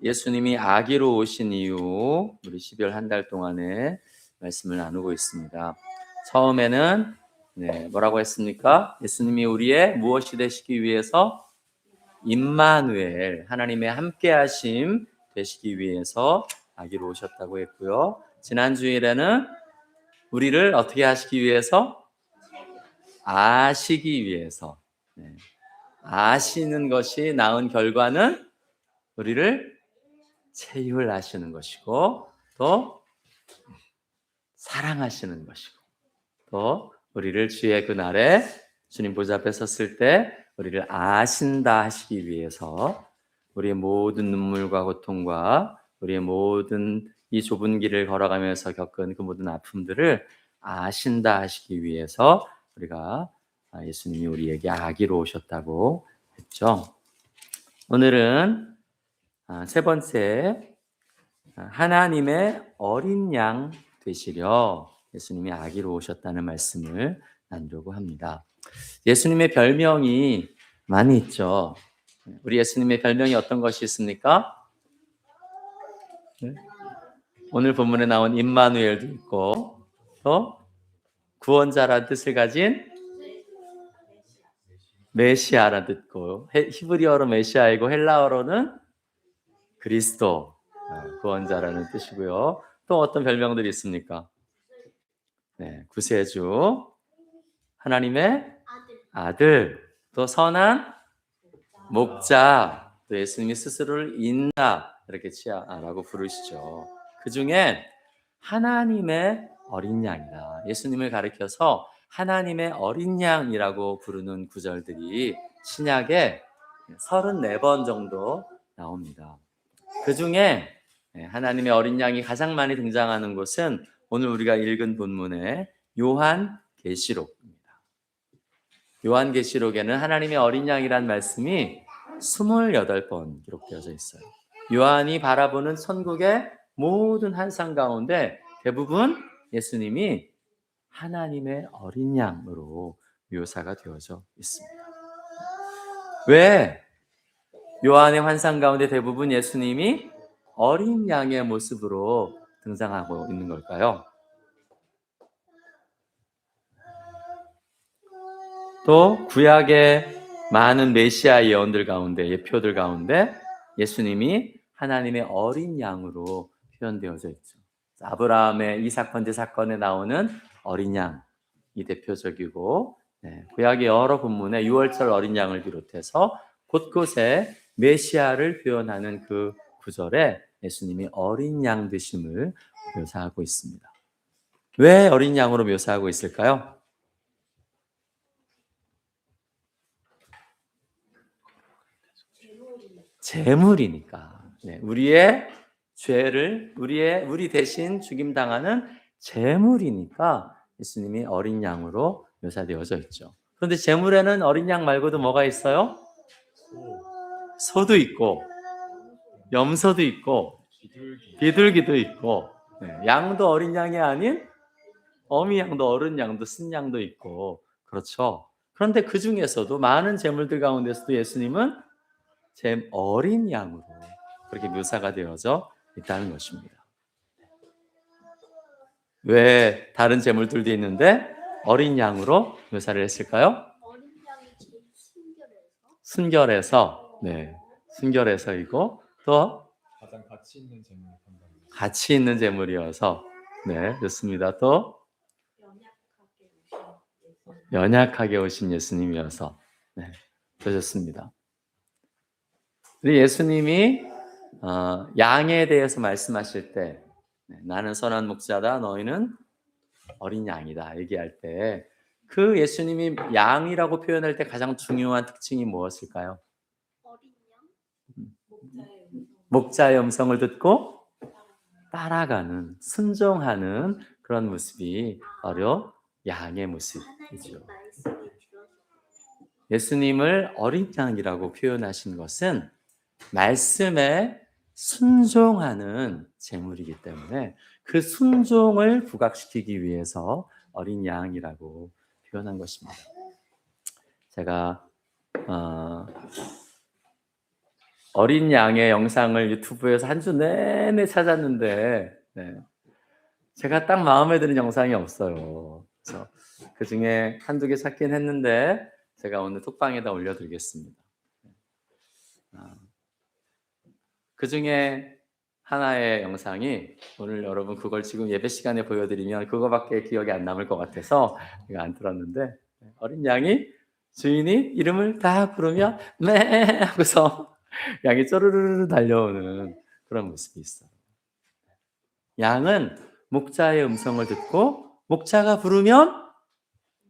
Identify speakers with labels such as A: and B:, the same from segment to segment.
A: 예수님이 아기로 오신 이후 우리 12월 한 달 동안에 말씀을 나누고 있습니다. 처음에는 뭐라고 했습니까? 예수님이 우리의 무엇이 되시기 위해서? 임마누엘, 하나님의 함께하심 되시기 위해서 아기로 오셨다고 했고요. 지난 주일에는 우리를 어떻게 하시기 위해서? 아시기 위해서. 아시는 것이 낳은 결과는 우리를 체휼하시는 것이고, 또 사랑하시는 것이고, 또 우리를 주의 그날에 주님 보좌 앞에 섰을 때 우리를 아신다 하시기 위해서 우리의 모든 눈물과 고통과 우리의 모든 이 좁은 길을 걸어가면서 겪은 그 모든 아픔들을 아신다 하시기 위해서 우리가 예수님이 우리에게 아기로 오셨다고 했죠. 오늘은 세 번째, 하나님의 어린 양 되시려 예수님이 아기로 오셨다는 말씀을 나누려고 합니다. 예수님의 별명이 많이 있죠. 우리 예수님의 별명이 어떤 것이 있습니까? 오늘 본문에 나온 임마누엘도 있고, 또 구원자라는 뜻을 가진 메시아라는 뜻고, 히브리어로 메시아이고 헬라어로는 그리스도, 구원자라는 뜻이고요. 또 어떤 별명들이 있습니까? 구세주, 하나님의 아들, 또 선한 목자, 또 예수님이 스스로를 인자 이렇게 치아라고 부르시죠. 그 중에 하나님의 어린 양이다. 예수님을 가리켜서 하나님의 어린 양이라고 부르는 구절들이 신약에 34번 정도 나옵니다. 그 중에 하나님의 어린 양이 가장 많이 등장하는 곳은 오늘 우리가 읽은 본문의 요한계시록입니다. 요한계시록에는 하나님의 어린 양이란 말씀이 28번 기록되어져 있어요. 요한이 바라보는 천국의 모든 환상 가운데 대부분 예수님이 하나님의 어린 양으로 묘사가 되어져 있습니다. 왜 요한의 환상 가운데 대부분 예수님이 어린 양의 모습으로 등장하고 있는 걸까요? 또 구약의 많은 메시아 예언들 가운데, 예표들 가운데 예수님이 하나님의 어린 양으로 표현되어져 있죠. 아브라함의 이삭 번제 사건에 나오는 어린 양이 대표적이고, 구약의 여러 본문에 유월절 어린 양을 비롯해서 곳곳에 메시아를 표현하는 그 구절에 예수님이 어린 양 되심을 묘사하고 있습니다. 왜 어린 양으로 묘사하고 있을까요? 제물이니까. 우리의 죄를 우리 대신 죽임 당하는 제물이니까 예수님이 어린 양으로 묘사되어져 있죠. 그런데 제물에는 어린 양 말고도 뭐가 있어요? 소도 있고, 염소도 있고, 비둘기도 있고, 양도 어린 양이 아닌 어미 양도 어른 양도 순 양도 있고, 그렇죠. 그런데 그 중에서도 많은 제물들 가운데서도 예수님은 어린 양으로 그렇게 묘사가 되어져 있다는 것입니다. 왜 다른 제물들도 있는데 어린 양으로 묘사를 했을까요?
B: 어린 양이 제일
A: 순결해서, 순결해서이고 또
C: 가장 가치 있는 제물을 판단합니다.
A: 가치 있는 제물이어서, 좋습니다. 또 연약하게 오신 예수님이어서, 더 좋습니다. 우리 예수님이 양에 대해서 말씀하실 때 나는 선한 목자다, 너희는 어린 양이다 얘기할 때 그 예수님이 양이라고 표현할 때 가장 중요한 특징이 무엇일까요?
B: 어린 양,
A: 목자의 음성을 듣고 따라가는, 순종하는 그런 모습이 바로 양의 모습이죠. 예수님을 어린 양이라고 표현하신 것은 말씀에 순종하는 제물이기 때문에 그 순종을 부각시키기 위해서 어린 양이라고 표현한 것입니다. 제가 어린 양의 영상을 유튜브에서 한 주 내내 찾았는데 제가 딱 마음에 드는 영상이 없어요. 그래서 그중에 한두 개 찾긴 했는데 제가 오늘 톡방에다 올려드리겠습니다. 그중에 하나의 영상이 오늘 여러분 그걸 지금 예배 시간에 보여드리면 그거밖에 기억이 안 남을 것 같아서 제가 안 들었는데 어린 양이 주인이 이름을 다 부르면 매 하고서 양이 쪼르르르 달려오는 그런 모습이 있어요. 양은 목자의 음성을 듣고 목자가 부르면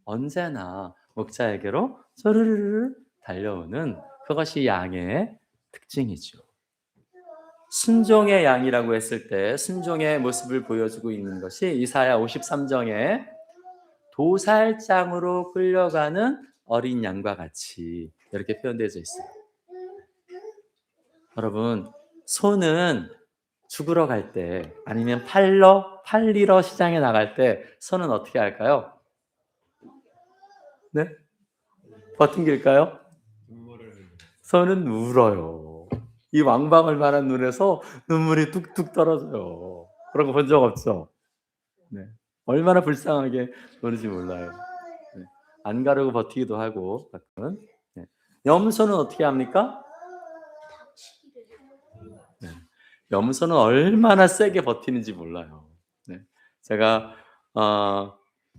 A: 언제나 목자에게로 쪼르르르 달려오는 그것이 양의 특징이죠. 순종의 양이라고 했을 때 순종의 모습을 보여주고 있는 것이 이사야 53장에 도살장으로 끌려가는 어린 양과 같이 이렇게 표현되어 있어요. 여러분, 소는 죽으러 갈 때 아니면 팔리러 시장에 나갈 때 소는 어떻게 할까요? 네? 버팅길까요? 소는 울어요. 이 왕방울 만한 눈에서 눈물이 뚝뚝 떨어져요. 그런 거 본 적 없죠? 네. 얼마나 불쌍하게 노는지 몰라요. 네. 안 가려고 버티기도 하고 가끔은. 네. 염소는 어떻게 합니까? 네. 염소는 얼마나 세게 버티는지 몰라요. 네. 제가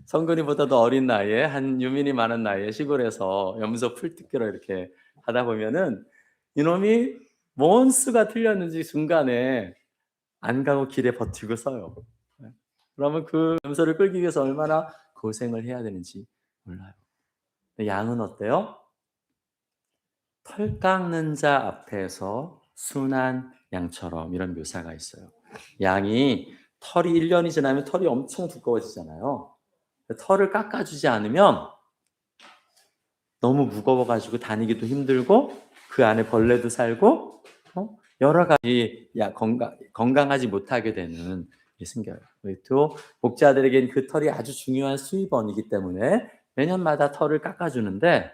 A: 성근이보다도 어린 나이에 한 유민이 많은 나이에 시골에서 염소 풀뜯기로 이렇게 하다 보면은 이놈이 뭔 수가 틀렸는지 중간에 안 가고 길에 버티고 서요. 그러면 그 염소를 끌기 위해서 얼마나 고생을 해야 되는지 몰라요. 양은 어때요? 털 깎는 자 앞에서 순한 양처럼 이런 묘사가 있어요. 양이 털이 1년이 지나면 털이 엄청 두꺼워지잖아요. 털을 깎아주지 않으면 너무 무거워가지고 다니기도 힘들고 그 안에 벌레도 살고 여러 가지 건강하지 못하게 되는 게 생겨요. 또 목자들에게는 그 털이 아주 중요한 수입원이기 때문에 매년마다 털을 깎아주는데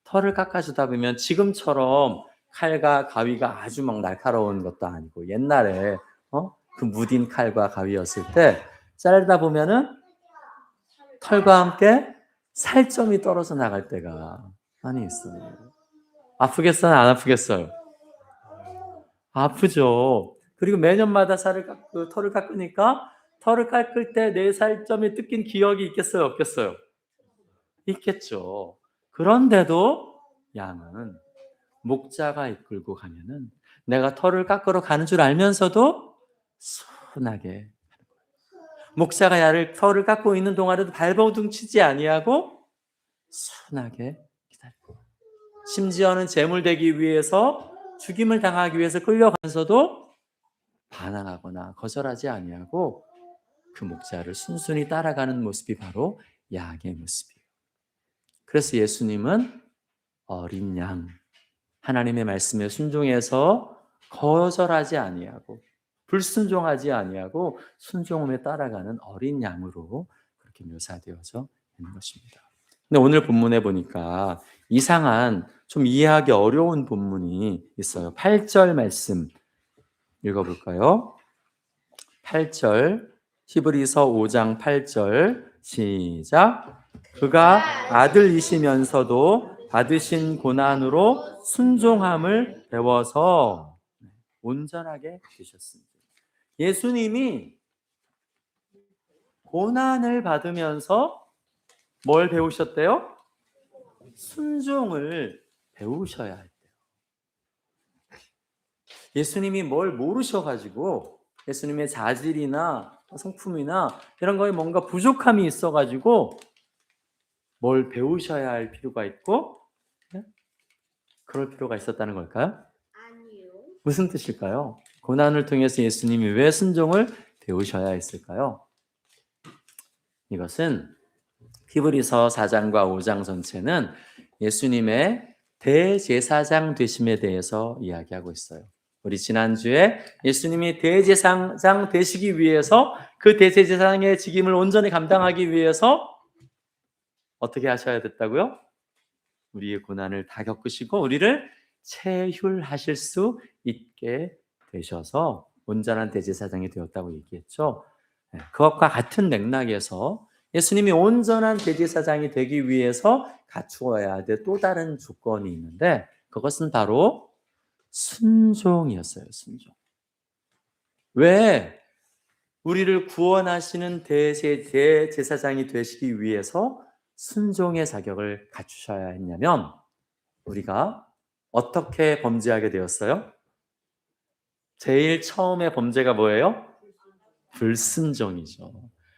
A: 털을 깎아주다 보면 지금처럼 칼과 가위가 아주 막 날카로운 것도 아니고 옛날에 그 무딘 칼과 가위였을 때 자르다 보면은 털과 함께 살점이 떨어져 나갈 때가 많이 있어요. 아프겠어요? 안 아프겠어요? 아프죠. 그리고 매년마다 털을 깎으니까 털을 깎을 때 내 살점이 뜯긴 기억이 있겠어요? 없겠어요? 있겠죠. 그런데도 양은 목자가 이끌고 가면은 내가 털을 깎으러 가는 줄 알면서도 순하게 목자가 털을 깎고 있는 동안에도 발버둥 치지 아니하고 순하게 기다리고 심지어는 제물 되기 위해서 죽임을 당하기 위해서 끌려가면서도 반항하거나 거절하지 아니하고 그 목자를 순순히 따라가는 모습이 바로 양의 모습이에요. 그래서 예수님은 어린 양, 하나님의 말씀에 순종해서 거절하지 아니하고 불순종하지 아니하고 순종함에 따라가는 어린 양으로 그렇게 묘사되어져 있는 것입니다. 근데 오늘 본문에 보니까 이상한 좀 이해하기 어려운 본문이 있어요. 8절 말씀 읽어볼까요? 8절 히브리서 5장 8절 시작. 그가 아들이시면서도 받으신 고난으로 순종함을 배워서 온전하게 되셨습니다. 예수님이 고난을 받으면서 뭘 배우셨대요? 순종을 배우셔야 할 때요. 예수님이 뭘 모르셔가지고 예수님의 자질이나 성품이나 이런 거에 뭔가 부족함이 있어가지고 뭘 배우셔야 할 필요가 있고 그럴 필요가 있었다는 걸까요?
B: 아니요.
A: 무슨 뜻일까요? 고난을 통해서 예수님이 왜 순종을 배우셔야 했을까요? 이것은 히브리서 4장과 5장 전체는 예수님의 대제사장 되심에 대해서 이야기하고 있어요. 우리 지난주에 예수님이 대제사장 되시기 위해서 그 대제사장의 직임을 온전히 감당하기 위해서 어떻게 하셔야 됐다고요? 우리의 고난을 다 겪으시고 우리를 체휼하실 수 있게 되셔서 온전한 대제사장이 되었다고 얘기했죠. 그것과 같은 맥락에서 예수님이 온전한 대제사장이 되기 위해서 갖추어야 될 또 다른 조건이 있는데 그것은 바로 순종이었어요. 순종. 왜 우리를 구원하시는 대제사장이 되시기 위해서 순종의 자격을 갖추셔야 했냐면 우리가 어떻게 범죄하게 되었어요? 제일 처음에 범죄가 뭐예요? 불순종이죠.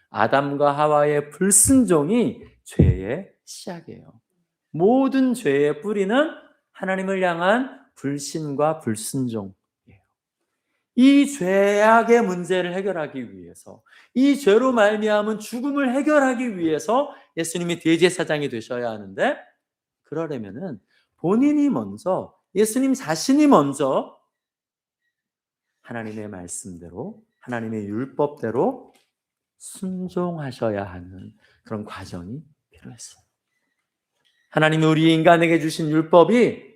A: 아담과 하와의 불순종이 죄의 시작이에요. 모든 죄의 뿌리는 하나님을 향한 불신과 불순종이에요. 이 죄악의 문제를 해결하기 위해서, 이 죄로 말미암은 죽음을 해결하기 위해서 예수님이 대제사장이 되셔야 하는데, 그러려면은 본인이 먼저, 예수님 자신이 먼저 하나님의 말씀대로, 하나님의 율법대로 순종하셔야 하는 그런 과정이 필요했어요. 하나님이 우리 인간에게 주신 율법이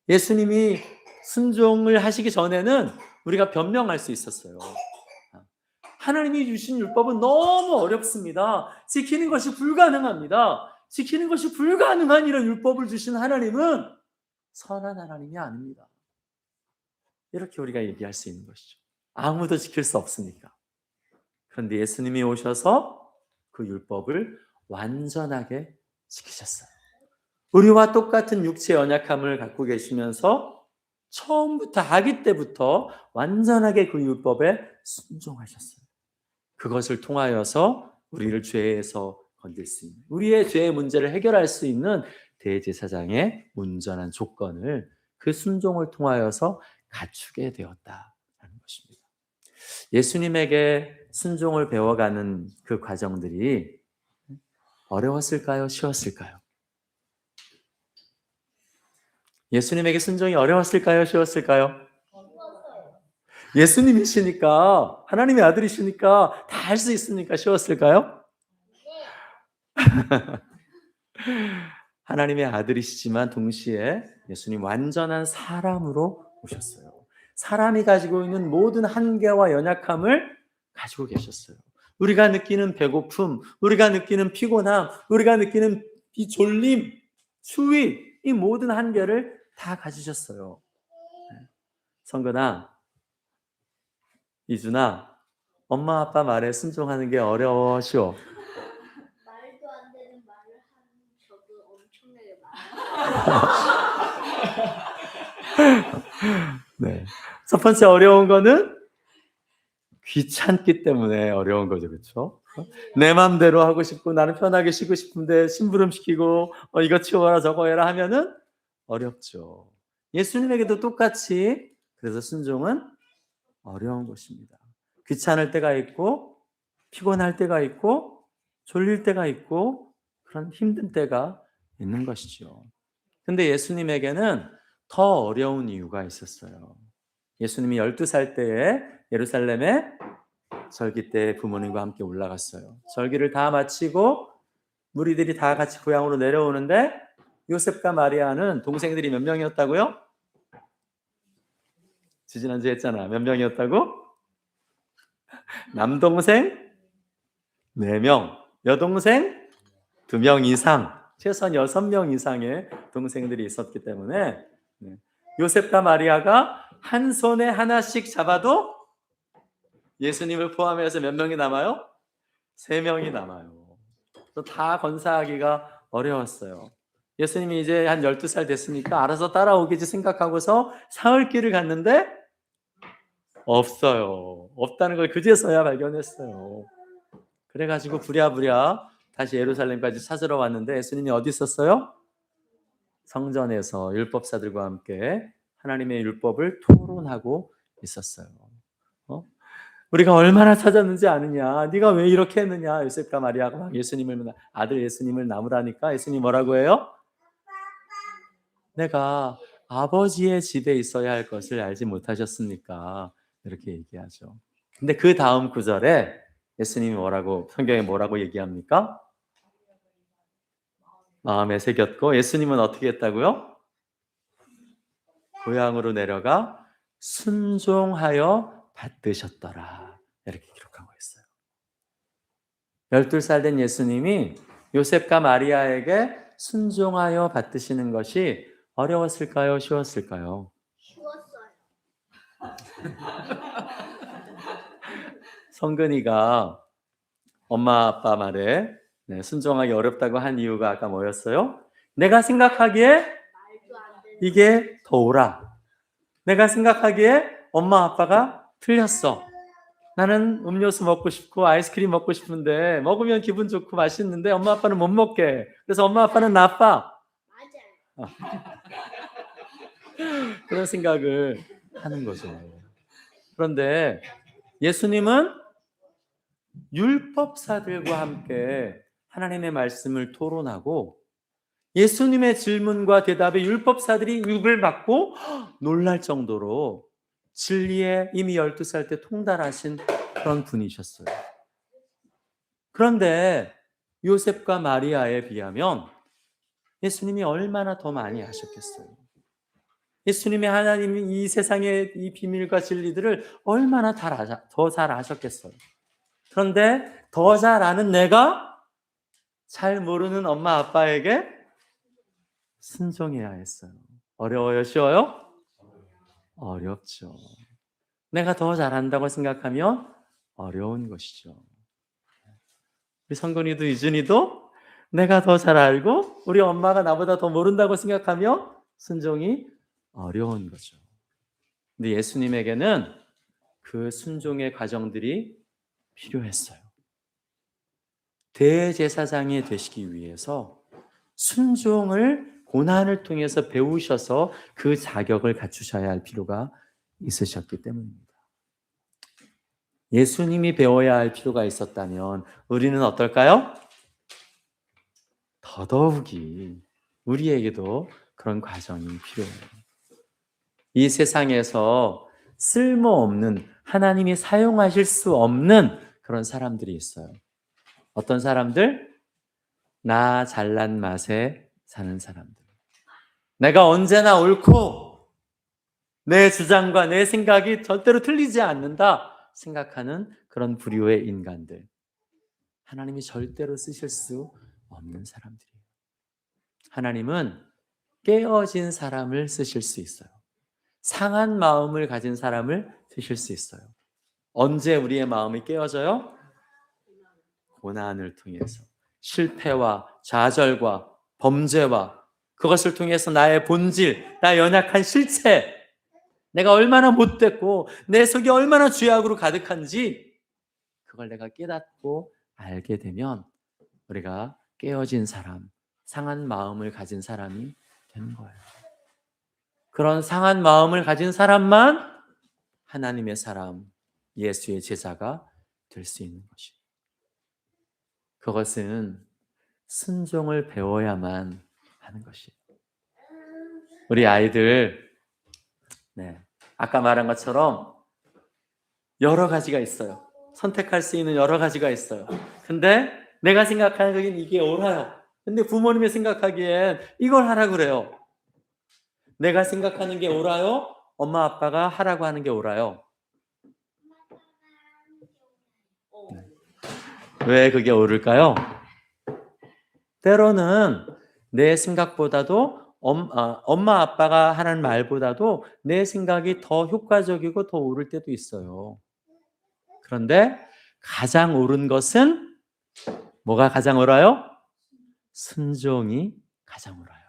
A: 예수님이 순종을 하시기 전에는 우리가 변명할 수 있었어요. 하나님이 주신 율법은 너무 어렵습니다. 지키는 것이 불가능합니다. 지키는 것이 불가능한 이런 율법을 주신 하나님은 선한 하나님이 아닙니다. 이렇게 우리가 얘기할 수 있는 것이죠. 아무도 지킬 수 없으니까. 그런데 예수님이 오셔서 그 율법을 완전하게 지키셨어요. 우리와 똑같은 육체의 연약함을 갖고 계시면서 처음부터 아기 때부터 완전하게 그 율법에 순종하셨어요. 그것을 통하여서 우리를 죄에서 건질 수 있는, 우리의 죄의 문제를 해결할 수 있는 대제사장의 온전한 조건을 그 순종을 통하여서 갖추게 되었다라는 것입니다. 예수님에게 순종을 배워가는 그 과정들이 어려웠을까요? 쉬웠을까요? 예수님에게 순종이 어려웠을까요? 쉬웠을까요? 예수님이시니까, 하나님의 아들이시니까 다 할 수 있으니까 쉬웠을까요? 하나님의 아들이시지만 동시에 예수님 완전한 사람으로 오셨어요. 사람이 가지고 있는 모든 한계와 연약함을 가지고 계셨어요. 우리가 느끼는 배고픔, 우리가 느끼는 피곤함, 우리가 느끼는 이 졸림, 추위, 이 모든 한계를 다 가지셨어요. 성근아, 이준아, 엄마 아빠 말에 순종하는 게 어려워, 쉬워?
B: 말도 안 되는 말을 하는 저도 엄청나게 많아요.
A: 네. 첫 번째 어려운 거는 귀찮기 때문에 어려운 거죠. 그렇죠? 내 마음대로 하고 싶고 나는 편하게 쉬고 싶은데 심부름시키고 이거 치워라 저거 해라 하면은 어렵죠. 예수님에게도 똑같이 그래서 순종은 어려운 것입니다. 귀찮을 때가 있고 피곤할 때가 있고 졸릴 때가 있고 그런 힘든 때가 있는 것이죠. 근데 예수님에게는 더 어려운 이유가 있었어요. 예수님이 12살 때에 예루살렘에 절기 때 부모님과 함께 올라갔어요. 절기를 다 마치고 무리들이 다 같이 고향으로 내려오는데 요셉과 마리아는 동생들이 몇 명이었다고요? 지지난주에 했잖아. 몇 명이었다고? 남동생 4명, 여동생 2명 이상, 최소한 6명 이상의 동생들이 있었기 때문에 요셉과 마리아가 한 손에 하나씩 잡아도 예수님을 포함해서 몇 명이 남아요? 3명이 남아요. 다 건사하기가 어려웠어요. 예수님이 이제 한 12살 됐으니까 알아서 따라오겠지 생각하고서 사흘길을 갔는데 없어요. 없다는 걸 그제서야 발견했어요. 그래가지고 부랴부랴 다시 예루살렘까지 찾으러 왔는데 예수님이 어디 있었어요? 성전에서 율법사들과 함께 하나님의 율법을 토론하고 있었어요. 우리가 얼마나 찾았는지 아느냐? 네가 왜 이렇게 했느냐? 요셉과 마리아가 막 아들 예수님을 나무라니까 예수님이 뭐라고 해요? 내가 아버지의 집에 있어야 할 것을 알지 못하셨습니까? 이렇게 얘기하죠. 근데 그 다음 구절에 예수님이 성경에 뭐라고 얘기합니까? 마음에 새겼고 예수님은 어떻게 했다고요? 고향으로 내려가 순종하여 받드셨더라. 이렇게 기록하고 있어요. 12살 된 예수님이 요셉과 마리아에게 순종하여 받드시는 것이 어려웠을까요? 쉬웠을까요?
B: 쉬웠어요.
A: 성근이가 엄마 아빠 말에 순종하기 어렵다고 한 이유가 아까 뭐였어요? 내가 생각하기에
B: 말도 안 되는
A: 이게 더 옳아. 내가 생각하기에 엄마 아빠가 틀렸어. 나는 음료수 먹고 싶고 아이스크림 먹고 싶은데 먹으면 기분 좋고 맛있는데 엄마 아빠는 못 먹게. 그래서 엄마 아빠는 나빠.
B: 맞아요.
A: 그런 생각을 하는 거죠. 그런데 예수님은 율법사들과 함께 하나님의 말씀을 토론하고 예수님의 질문과 대답에 율법사들이 입을 막고 놀랄 정도로 진리에 이미 12살 때 통달하신 그런 분이셨어요. 그런데 요셉과 마리아에 비하면 예수님이 얼마나 더 많이 하셨겠어요. 예수님이 하나님이 이 세상의 이 비밀과 진리들을 얼마나 더 잘 아셨겠어요. 그런데 더 잘 아는 내가 잘 모르는 엄마 아빠에게 순종해야 했어요. 어려워요? 쉬워요? 어렵죠. 내가 더 잘한다고 생각하면 어려운 것이죠. 우리 성근이도 유준이도 내가 더 잘 알고 우리 엄마가 나보다 더 모른다고 생각하면 순종이 어려운 거죠. 근데 예수님에게는 그 순종의 과정들이 필요했어요. 대제사장이 되시기 위해서 순종을 고난을 통해서 배우셔서 그 자격을 갖추셔야 할 필요가 있으셨기 때문입니다. 예수님이 배워야 할 필요가 있었다면 우리는 어떨까요? 더더욱이 우리에게도 그런 과정이 필요해요. 이 세상에서 쓸모없는 하나님이 사용하실 수 없는 그런 사람들이 있어요. 어떤 사람들? 나 잘난 맛에 사는 사람들. 내가 언제나 옳고 내 주장과 내 생각이 절대로 틀리지 않는다 생각하는 그런 부류의 인간들. 하나님이 절대로 쓰실 수 없는 사람들이에요. 하나님은 깨어진 사람을 쓰실 수 있어요. 상한 마음을 가진 사람을 쓰실 수 있어요. 언제 우리의 마음이 깨어져요? 고난을 통해서 실패와 좌절과 범죄와 그것을 통해서 나의 본질, 나의 연약한 실체, 내가 얼마나 못됐고 내 속이 얼마나 죄악으로 가득한지 그걸 내가 깨닫고 알게 되면 우리가 깨어진 사람, 상한 마음을 가진 사람이 되는 거예요. 그런 상한 마음을 가진 사람만 하나님의 사람, 예수의 제자가 될 수 있는 것이에요. 그것은 순종을 배워야만 하는 것이에요. 우리 아이들, 아까 말한 것처럼 여러 가지가 있어요. 선택할 수 있는 여러 가지가 있어요. 근데 내가 생각하는 이게 옳아요. 근데 부모님이 생각하기엔 이걸 하라 그래요. 내가 생각하는 게 옳아요? 엄마 아빠가 하라고 하는 게 옳아요? 왜 그게 옳을까요? 때로는 내 생각보다도 엄마 아빠가 하는 말보다도 내 생각이 더 효과적이고 더 옳을 때도 있어요. 그런데 가장 옳은 것은 뭐가 가장 옳아요? 순종이 가장 옳아요.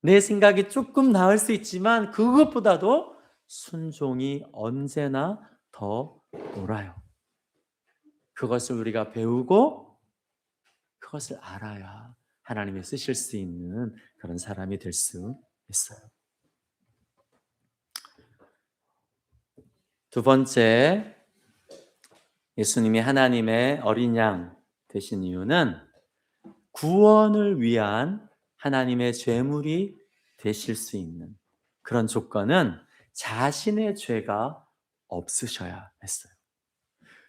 A: 내 생각이 조금 나을 수 있지만 그것보다도 순종이 언제나 더 옳아요. 그것을 우리가 배우고 그것을 알아야 하나님이 쓰실 수 있는 그런 사람이 될 수 있어요. 두 번째, 예수님이 하나님의 어린 양 되신 이유는 구원을 위한 하나님의 제물이 되실 수 있는 그런 조건은 자신의 죄가 없으셔야 했어요.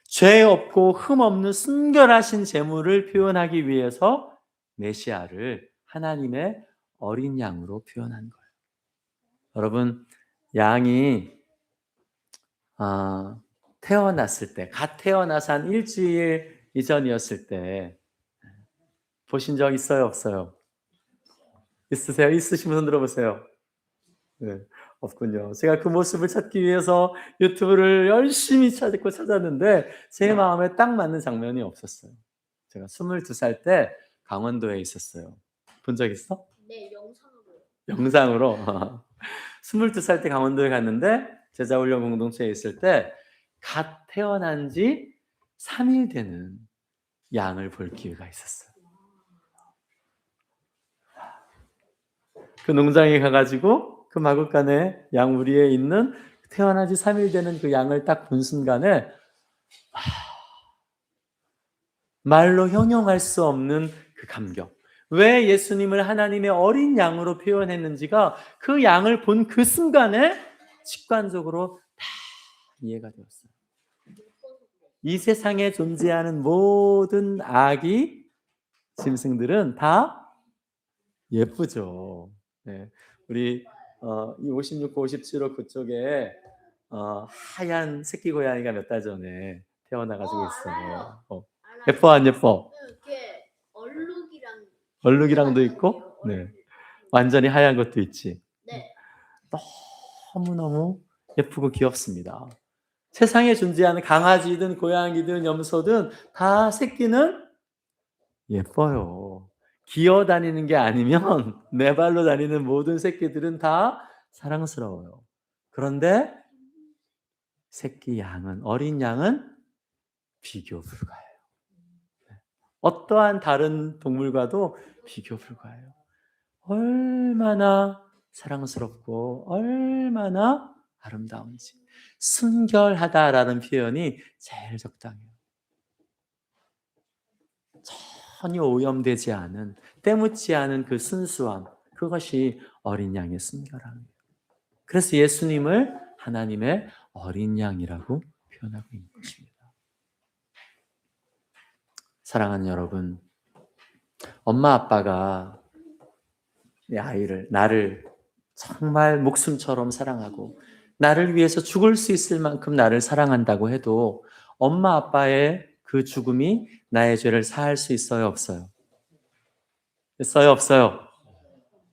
A: 죄 없고 흠 없는 순결하신 제물을 표현하기 위해서 메시아를 하나님의 어린 양으로 표현한 거예요. 여러분, 양이 태어났을 때, 갓 태어나서 한 일주일 이전이었을 때 보신 적 있어요, 없어요? 있으세요? 있으시면 손 들어보세요. 네, 없군요. 제가 그 모습을 찾기 위해서 유튜브를 열심히 찾았는데 제 마음에 딱 맞는 장면이 없었어요. 제가 22살 때 강원도에 있었어요. 본 적 있어?
B: 네, 영상으로요.
A: 영상으로. 22살 때 강원도에 갔는데 제자훈련 공동체에 있을 때 갓 태어난 지 3일 되는 양을 볼 기회가 있었어요. 그 농장에 가가지고 그 마구간에 양 우리에 있는 태어난 지 3일 되는 그 양을 딱 본 순간에 말로 형용할 수 없는 그 감격. 왜 예수님을 하나님의 어린 양으로 표현했는지가 그 양을 본 그 순간에 직관적으로 다 이해가 되었어요. 이 세상에 존재하는 모든 아기 짐승들은 다 예쁘죠. 네. 우리 이 56호, 57호 그쪽에 하얀 새끼 고양이가 몇 달 전에 태어나가지고 있어요.
B: 알아요.
A: 예뻐 안 예뻐?
B: 이렇게
A: 얼룩이랑도 있고, 네. 완전히 하얀 것도 있지.
B: 네.
A: 너무너무 예쁘고 귀엽습니다. 세상에 존재하는 강아지든 고양이든 염소든 다 새끼는 예뻐요. 기어다니는 게 아니면 네 발로 다니는 모든 새끼들은 다 사랑스러워요. 그런데 새끼 양은, 어린 양은 비교 불가해요. 어떠한 다른 동물과도 비교 불가해요. 얼마나 사랑스럽고 얼마나 아름다운지. 순결하다라는 표현이 제일 적당해요. 전혀 오염되지 않은, 때묻지 않은 그 순수함, 그것이 어린 양의 순결함이에요. 그래서 예수님을 하나님의 어린 양이라고 표현하고 있는 것입니다. 사랑하는 여러분, 엄마 아빠가 내 아이를, 나를 정말 목숨처럼 사랑하고 나를 위해서 죽을 수 있을 만큼 나를 사랑한다고 해도 엄마 아빠의 그 죽음이 나의 죄를 사할 수 있어요, 없어요? 있어요, 없어요?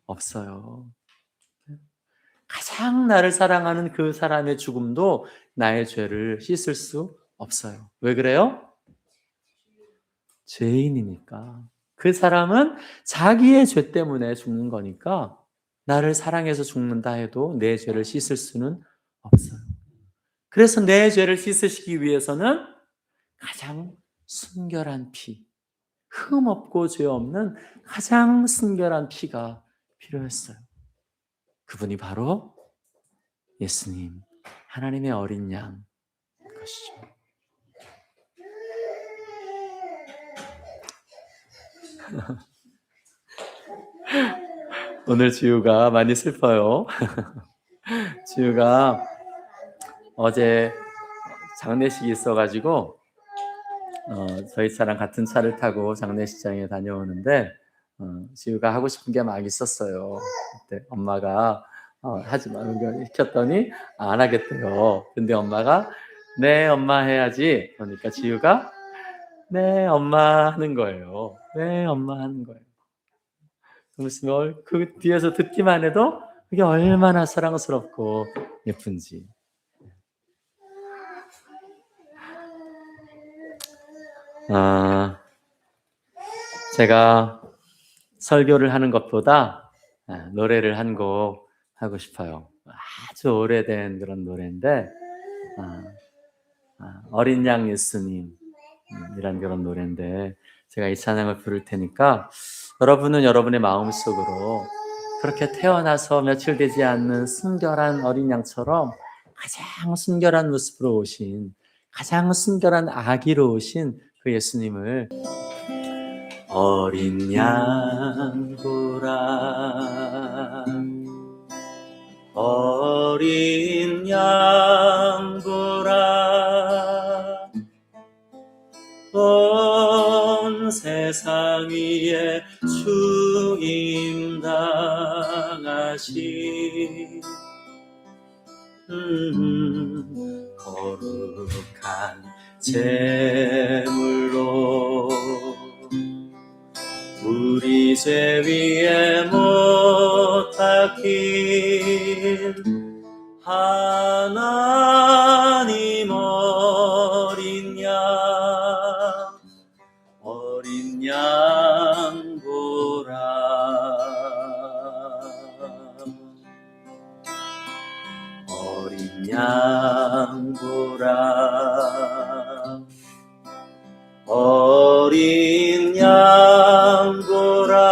A: 없어요. 가장 나를 사랑하는 그 사람의 죽음도 나의 죄를 씻을 수 없어요. 왜 그래요? 죄인이니까. 그 사람은 자기의 죄 때문에 죽는 거니까 나를 사랑해서 죽는다 해도 내 죄를 씻을 수는 없어요. 그래서 내 죄를 씻으시기 위해서는 가장 순결한 피, 흠 없고 죄 없는 가장 순결한 피가 필요했어요. 그분이 바로 예수님, 하나님의 어린 양 것이죠. 오늘 지우가 많이 슬퍼요. 지우가 어제 장례식이 있어가지고 저희 차랑 같은 차를 타고 장례식장에 다녀오는데 지우가 하고 싶은 게 막 있었어요. 그때 엄마가 하지 마는 걸 시켰더니 안 하겠대요. 근데 엄마가 네 엄마 해야지. 그러니까 지우가 네 엄마 하는 거예요. 네 엄마 하는 거예요. 그 뒤에서 듣기만 해도 그게 얼마나 사랑스럽고 예쁜지. 제가 설교를 하는 것보다 노래를 한 곡 하고 싶어요. 아주 오래된 그런 노래인데 어린 양 예수님 이란 그런 노래인데 제가 이 찬양을 부를 테니까 여러분은 여러분의 마음속으로 그렇게 태어나서 며칠 되지 않는 순결한 어린 양처럼 가장 순결한 모습으로 오신, 가장 순결한 아기로 오신 그 예수님을 어린 양 보라, 어린 양 보라, 온 세상 위에 주임 당하신 거룩한 제물로 우리 죄 위에 못할 길 하나님 어린 양 보라 어린 양 보라 어린 양 보라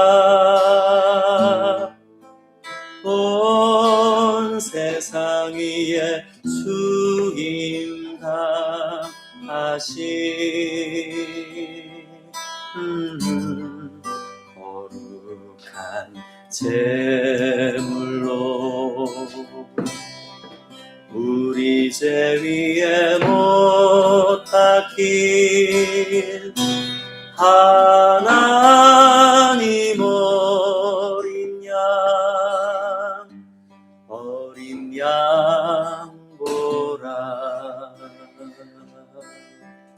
A: 온 세상 위에 주임 당하신 거룩한 제물로 우리 죄 위에 못할 길 하나님 어린 양